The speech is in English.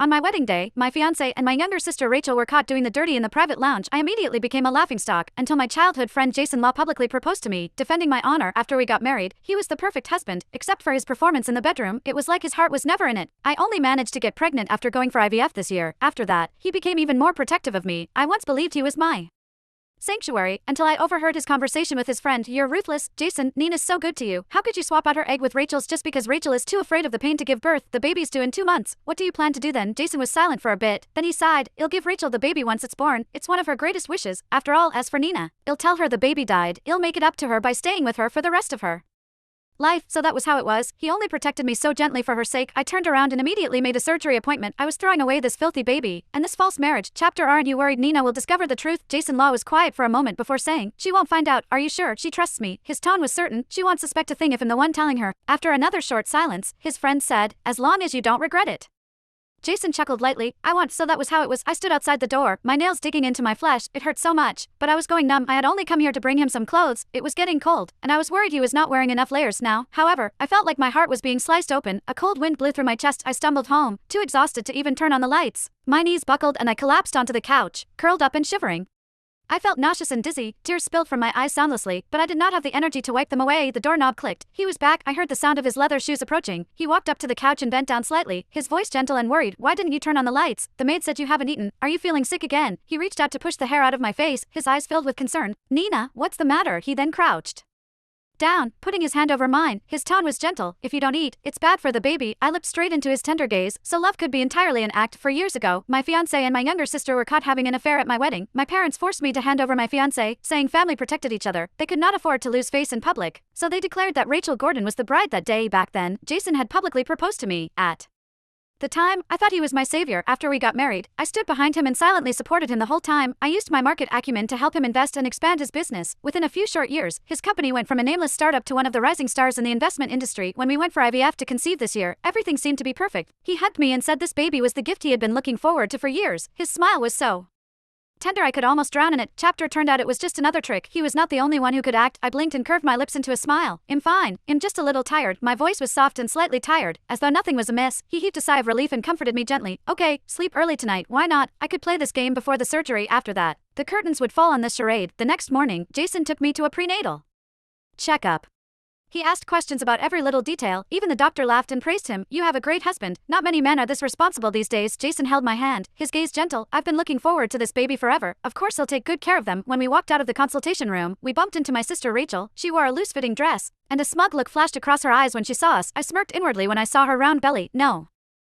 On my wedding day, my fiancé and my younger sister Rachel were caught doing the dirty in the private lounge. I immediately became a laughingstock until my childhood friend Jason Law publicly proposed to me, defending my honor after we got married. He was the perfect husband, except for his performance in the bedroom. It was like his heart was never in it. I only managed to get pregnant after going for IVF this year. After that, he became even more protective of me. I once believed he was my sanctuary, until I overheard his conversation with his friend. You're ruthless, Jason. Nina's so good to you. How could you swap out her egg with Rachel's just because Rachel is too afraid of the pain to give birth? The baby's due in 2 months. What do you plan to do then? Jason was silent for a bit, then he sighed. I'll give Rachel the baby once it's born. It's one of her greatest wishes. After all, as for Nina, I'll tell her the baby died. I'll make it up to her by staying with her for the rest of her life. So that was how it was. He only protected me so gently for her sake. I turned around and immediately made a surgery appointment. I was throwing away this filthy baby and this false marriage. Chapter: Aren't you worried Nina will discover the truth? Jason Law was quiet for a moment before saying, she won't find out. Are you sure? She trusts me. His tone was certain. She won't suspect a thing if I'm the one telling her. After another short silence, his friend said, as long as you don't regret it. Jason chuckled lightly. I won't. So that was how it was. I stood outside the door, my nails digging into my flesh. It hurt so much, but I was going numb. I had only come here to bring him some clothes. It was getting cold, and I was worried he was not wearing enough layers now. However, I felt like my heart was being sliced open. A cold wind blew through my chest. I stumbled home, too exhausted to even turn on the lights. My knees buckled and I collapsed onto the couch, curled up and shivering. I felt nauseous and dizzy. Tears spilled from my eyes soundlessly, but I did not have the energy to wipe them away. The doorknob clicked. He was back. I heard the sound of his leather shoes approaching. He walked up to the couch and bent down slightly, his voice gentle and worried. Why didn't you turn on the lights? The maid said you haven't eaten. Are you feeling sick again? He reached out to push the hair out of my face, his eyes filled with concern. Nina, what's the matter? He then crouched down, putting his hand over mine. His tone was gentle. If you don't eat, it's bad for the baby. I looked straight into his tender gaze. So love could be entirely an act. For years ago, my fiancé and my younger sister were caught having an affair at my wedding. My parents forced me to hand over my fiancé, saying family protected each other. They could not afford to lose face in public, so they declared that Rachel Gordon was the bride that day. Back then, Jason had publicly proposed to me. At the time, I thought he was my savior. After we got married, I stood behind him and silently supported him the whole time. I used my market acumen to help him invest and expand his business. Within a few short years, his company went from a nameless startup to one of the rising stars in the investment industry. When we went for IVF to conceive this year, everything seemed to be perfect. He hugged me and said this baby was the gift he had been looking forward to for years. His smile was so tender I could almost drown in it. Chapter: Turned out it was just another trick. He was not the only one who could act. I blinked and curved my lips into a smile. I'm fine. I'm just a little tired. My voice was soft and slightly tired, as though nothing was amiss. He heaved a sigh of relief and comforted me gently. Okay, sleep early tonight. Why not? I could play this game before the surgery. After that, the curtains would fall on this charade. The next morning, Jason took me to a prenatal checkup. He asked questions about every little detail. Even the doctor laughed and praised him. You have a great husband. Not many men are this responsible these days. Jason held my hand, his gaze gentle. I've been looking forward to this baby forever. Of course he'll take good care of them. When we walked out of the consultation room, we bumped into my sister Rachel. She wore a loose-fitting dress, and a smug look flashed across her eyes when she saw us. I smirked inwardly when I saw her round belly. No